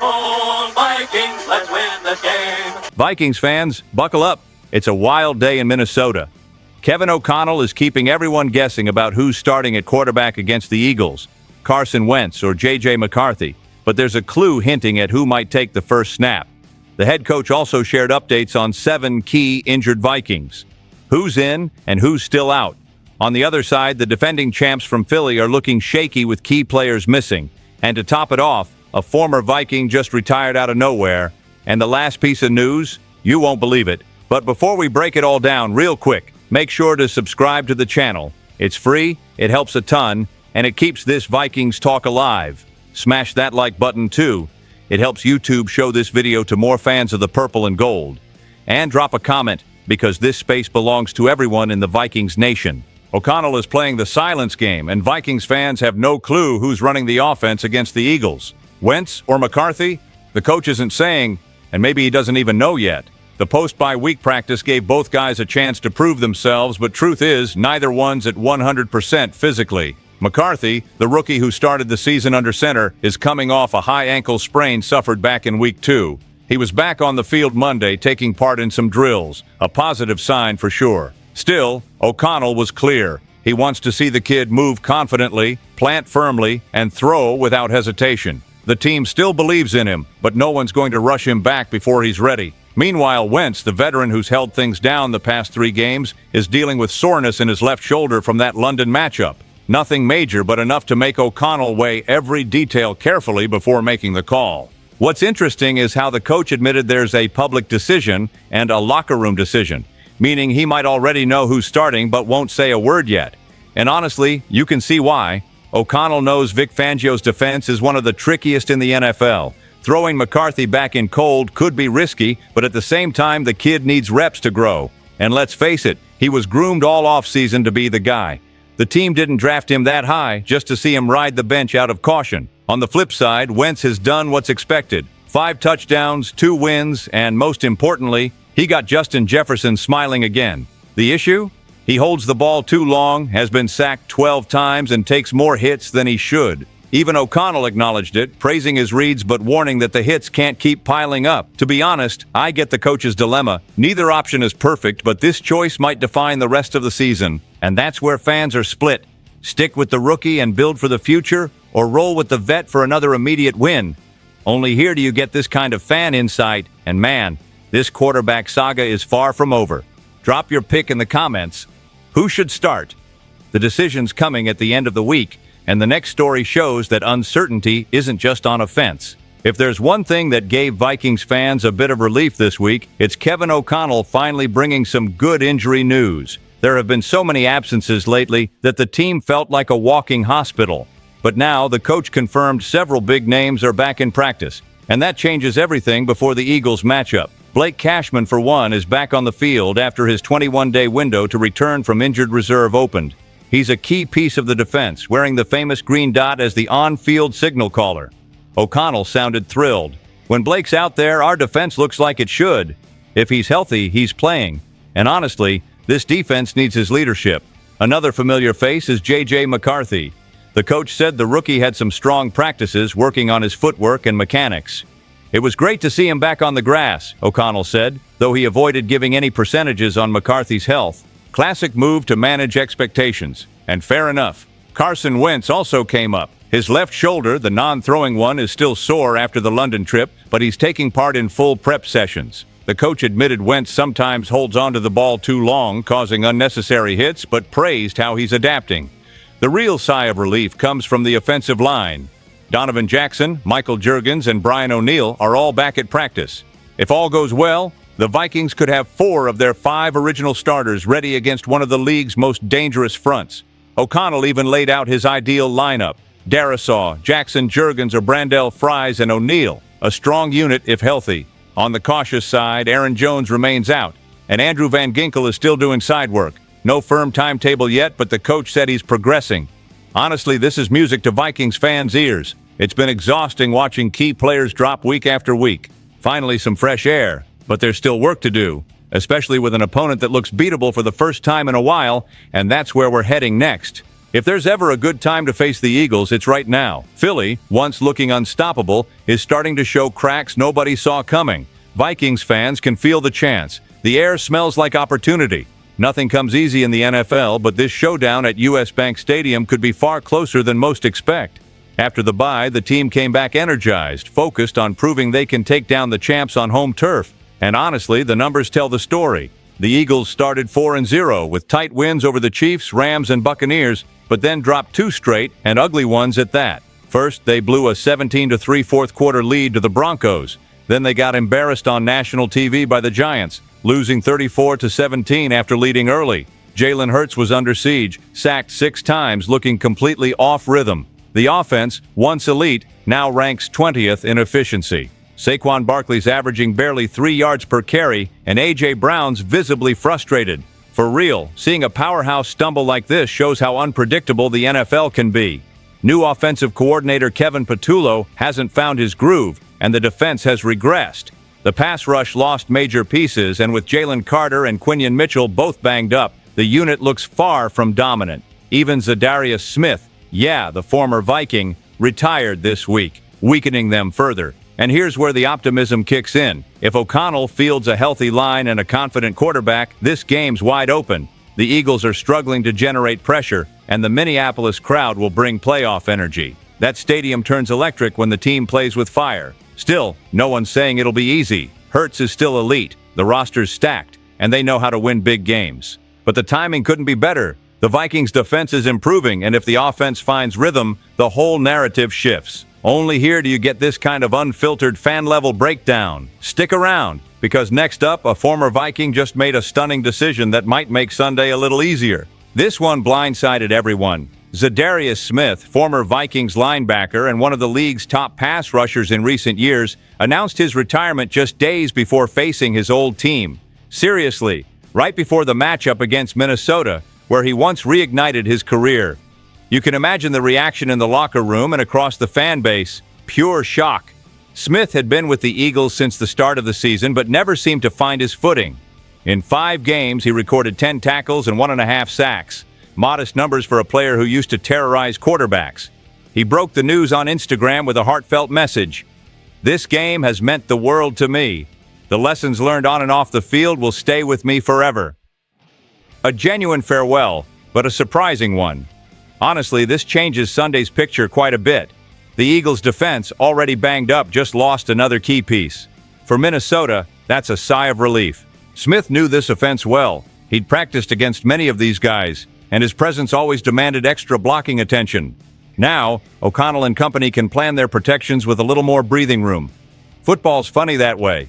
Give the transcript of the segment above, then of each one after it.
SKOL Vikings, let's win this game. Vikings fans, buckle up. It's a wild day in Minnesota. Kevin O'Connell is keeping everyone guessing about who's starting at quarterback against the Eagles, Carson Wentz or J.J. McCarthy, but there's a clue hinting at who might take the first snap. The head coach also shared updates on 7 key injured Vikings. Who's in and who's still out? On the other side, the defending champs from Philly are looking shaky with key players missing. And to top it off, a former Viking just retired out of nowhere. And the last piece of news, you won't believe it. But before we break it all down real quick, make sure to subscribe to the channel. It's free, it helps a ton, and it keeps this Vikings talk alive. Smash that like button too. It helps YouTube show this video to more fans of the purple and gold. And drop a comment, because this space belongs to everyone in the Vikings nation. O'Connell is playing the silence game, and Vikings fans have no clue who's running the offense against the Eagles. Wentz or McCarthy? The coach isn't saying, and maybe he doesn't even know yet. The post-bye week practice gave both guys a chance to prove themselves, but truth is, neither one's at 100% physically. McCarthy, the rookie who started the season under center, is coming off a high ankle sprain suffered back in week 2. He was back on the field Monday taking part in some drills, a positive sign for sure. Still, O'Connell was clear. He wants to see the kid move confidently, plant firmly, and throw without hesitation. The team still believes in him, but no one's going to rush him back before he's ready. Meanwhile, Wentz, the veteran who's held things down the past 3 games, is dealing with soreness in his left shoulder from that London matchup. Nothing major, but enough to make O'Connell weigh every detail carefully before making the call. What's interesting is how the coach admitted there's a public decision and a locker room decision, meaning he might already know who's starting but won't say a word yet. And honestly, you can see why. O'Connell knows Vic Fangio's defense is one of the trickiest in the NFL. Throwing McCarthy back in cold could be risky, but at the same time, the kid needs reps to grow. And let's face it, he was groomed all offseason to be the guy. The team didn't draft him that high just to see him ride the bench out of caution. On the flip side, Wentz has done what's expected. 5 touchdowns, 2 wins, and most importantly, he got Justin Jefferson smiling again. The issue? He holds the ball too long, has been sacked 12 times, and takes more hits than he should. Even O'Connell acknowledged it, praising his reads but warning that the hits can't keep piling up. To be honest, I get the coach's dilemma. Neither option is perfect, but this choice might define the rest of the season. And that's where fans are split. Stick with the rookie and build for the future, or roll with the vet for another immediate win. Only here do you get this kind of fan insight, and man, this quarterback saga is far from over. Drop your pick in the comments. Who should start? The decision's coming at the end of the week, and the next story shows that uncertainty isn't just on a fence. If there's one thing that gave Vikings fans a bit of relief this week, it's Kevin O'Connell finally bringing some good injury news. There have been so many absences lately that the team felt like a walking hospital. But now the coach confirmed several big names are back in practice, and that changes everything before the Eagles matchup. Blake Cashman, for one, is back on the field after his 21-day window to return from injured reserve opened. He's a key piece of the defense, wearing the famous green dot as the on-field signal caller. O'Connell sounded thrilled. When Blake's out there, our defense looks like it should. If he's healthy, he's playing. And honestly, this defense needs his leadership. Another familiar face is J.J. McCarthy. The coach said the rookie had some strong practices working on his footwork and mechanics. It was great to see him back on the grass, O'Connell said, though he avoided giving any percentages on McCarthy's health. Classic move to manage expectations. And fair enough. Carson Wentz also came up. His left shoulder, the non-throwing one, is still sore after the London trip, but he's taking part in full prep sessions. The coach admitted Wentz sometimes holds onto the ball too long, causing unnecessary hits, but praised how he's adapting. The real sigh of relief comes from the offensive line. Donovan Jackson, Michael Juergens, and Brian O'Neill are all back at practice. If all goes well, the Vikings could have 4 of their 5 original starters ready against one of the league's most dangerous fronts. O'Connell even laid out his ideal lineup: Darisaw, Jackson, Juergens, or Brandel, Fries, and O'Neill. A strong unit if healthy. On the cautious side, Aaron Jones remains out, and Andrew Van Ginkel is still doing side work. No firm timetable yet, but the coach said he's progressing. Honestly, this is music to Vikings fans' ears. It's been exhausting watching key players drop week after week. Finally, some fresh air. But there's still work to do, especially with an opponent that looks beatable for the first time in a while, and that's where we're heading next. If there's ever a good time to face the Eagles, it's right now. Philly, once looking unstoppable, is starting to show cracks nobody saw coming. Vikings fans can feel the chance. The air smells like opportunity. Nothing comes easy in the NFL, but this showdown at US Bank Stadium could be far closer than most expect. After the bye, the team came back energized, focused on proving they can take down the champs on home turf. And honestly, the numbers tell the story. The Eagles started 4-0 with tight wins over the Chiefs, Rams, and Buccaneers, but then dropped 2 straight, and ugly ones at that. First, they blew a 17-3 fourth-quarter lead to the Broncos. Then they got embarrassed on national TV by the Giants, losing 34-17 after leading early. Jalen Hurts was under siege, sacked 6 times, looking completely off rhythm. The offense, once elite, now ranks 20th in efficiency. Saquon Barkley's averaging barely 3 yards per carry, and A.J. Brown's visibly frustrated. For real, seeing a powerhouse stumble like this shows how unpredictable the NFL can be. New offensive coordinator Kevin Patullo hasn't found his groove, and the defense has regressed. The pass rush lost major pieces, and with Jalen Carter and Quinion Mitchell both banged up, the unit looks far from dominant. Even Zadarius Smith, the former Viking, retired this week, weakening them further. And here's where the optimism kicks in. If O'Connell fields a healthy line and a confident quarterback, this game's wide open. The Eagles are struggling to generate pressure, and the Minneapolis crowd will bring playoff energy. That stadium turns electric when the team plays with fire. Still, no one's saying it'll be easy. Hurts is still elite, the roster's stacked, and they know how to win big games. But the timing couldn't be better. The Vikings' defense is improving, and if the offense finds rhythm, the whole narrative shifts. Only here do you get this kind of unfiltered fan-level breakdown. Stick around, because next up, a former Viking just made a stunning decision that might make Sunday a little easier. This one blindsided everyone. Zadarius Smith, former Vikings linebacker and one of the league's top pass rushers in recent years, announced his retirement just days before facing his old team. Seriously, right before the matchup against Minnesota, where he once reignited his career. You can imagine the reaction in the locker room and across the fan base. Pure shock. Smith had been with the Eagles since the start of the season, but never seemed to find his footing. In 5 games, he recorded 10 tackles and 1.5 sacks. Modest numbers for a player who used to terrorize quarterbacks. He broke the news on Instagram with a heartfelt message. "This game has meant the world to me. The lessons learned on and off the field will stay with me forever." A genuine farewell, but a surprising one. Honestly, this changes Sunday's picture quite a bit. The Eagles' defense, already banged up, just lost another key piece. For Minnesota, that's a sigh of relief. Smith knew this offense well. He'd practiced against many of these guys, and his presence always demanded extra blocking attention. Now, O'Connell and company can plan their protections with a little more breathing room. Football's funny that way.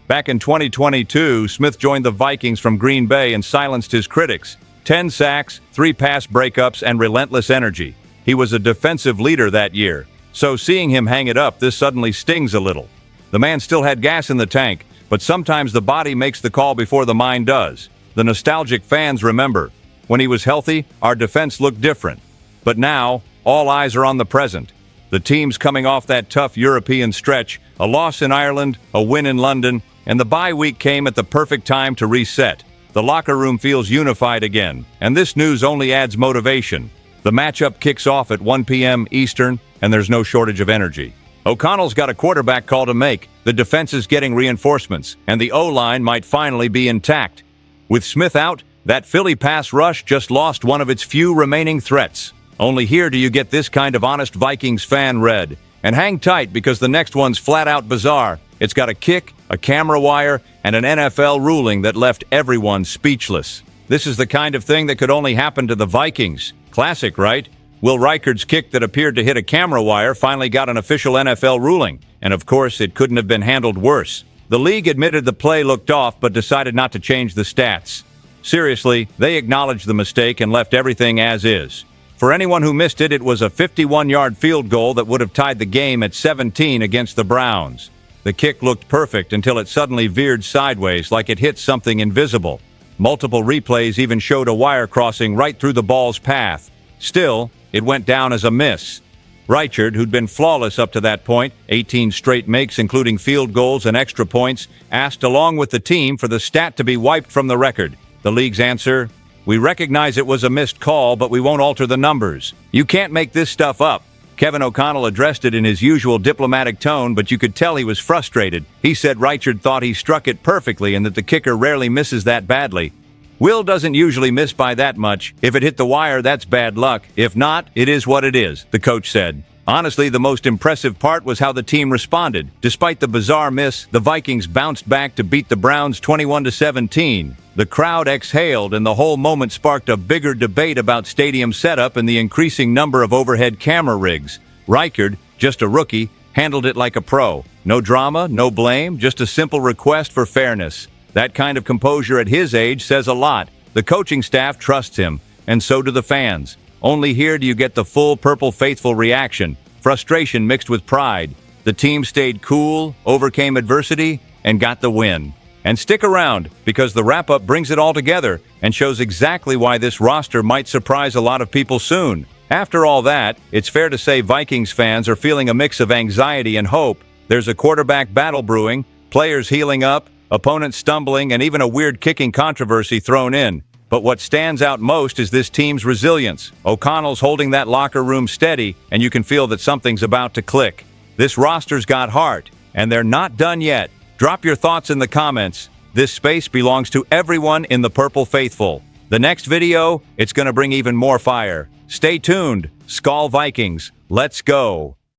Back in 2022, Smith joined the Vikings from Green Bay and silenced his critics. 10 sacks, 3 pass breakups, and relentless energy. He was a defensive leader that year. So seeing him hang it up, this suddenly stings a little. The man still had gas in the tank, but sometimes the body makes the call before the mind does. The nostalgic fans remember. When he was healthy, our defense looked different. But now, all eyes are on the present. The team's coming off that tough European stretch, a loss in Ireland, a win in London, and the bye week came at the perfect time to reset. The locker room feels unified again, and this news only adds motivation. The matchup kicks off at 1 p.m. Eastern, and there's no shortage of energy. O'Connell's got a quarterback call to make, the defense is getting reinforcements, and the O-line might finally be intact. With Smith out, that Philly pass rush just lost one of its few remaining threats. Only here do you get this kind of honest Vikings fan red. And hang tight, because the next one's flat out bizarre. It's got a kick, a camera wire, and an NFL ruling that left everyone speechless. This is the kind of thing that could only happen to the Vikings. Classic, right? Will Reichard's kick that appeared to hit a camera wire finally got an official NFL ruling. And of course, it couldn't have been handled worse. The league admitted the play looked off, but decided not to change the stats. Seriously, they acknowledged the mistake and left everything as is. For anyone who missed it, it was a 51-yard field goal that would have tied the game at 17 against the Browns. The kick looked perfect until it suddenly veered sideways like it hit something invisible. Multiple replays even showed a wire crossing right through the ball's path. Still, it went down as a miss. Reichard, who'd been flawless up to that point, 18 straight makes including field goals and extra points, asked along with the team for the stat to be wiped from the record. The league's answer? We recognize it was a missed call, but we won't alter the numbers. You can't make this stuff up. Kevin O'Connell addressed it in his usual diplomatic tone, but you could tell he was frustrated. He said Reichard thought he struck it perfectly and that the kicker rarely misses that badly. Will doesn't usually miss by that much. If it hit the wire, that's bad luck. If not, it is what it is, the coach said. Honestly, the most impressive part was how the team responded. Despite the bizarre miss, the Vikings bounced back to beat the Browns 21-17. The crowd exhaled, and the whole moment sparked a bigger debate about stadium setup and the increasing number of overhead camera rigs. Reichard, just a rookie, handled it like a pro. No drama, no blame, just a simple request for fairness. That kind of composure at his age says a lot. The coaching staff trusts him, and so do the fans. Only here do you get the full Purple Faithful reaction, frustration mixed with pride. The team stayed cool, overcame adversity, and got the win. And stick around, because the wrap-up brings it all together and shows exactly why this roster might surprise a lot of people soon. After all that, it's fair to say Vikings fans are feeling a mix of anxiety and hope. There's a quarterback battle brewing, players healing up, opponents stumbling, and even a weird kicking controversy thrown in. But what stands out most is this team's resilience. O'Connell's holding that locker room steady, and you can feel that something's about to click. This roster's got heart, and they're not done yet. Drop your thoughts in the comments. This space belongs to everyone in the Purple Faithful. The next video, it's going to bring even more fire. Stay tuned. SKOL Vikings, let's go.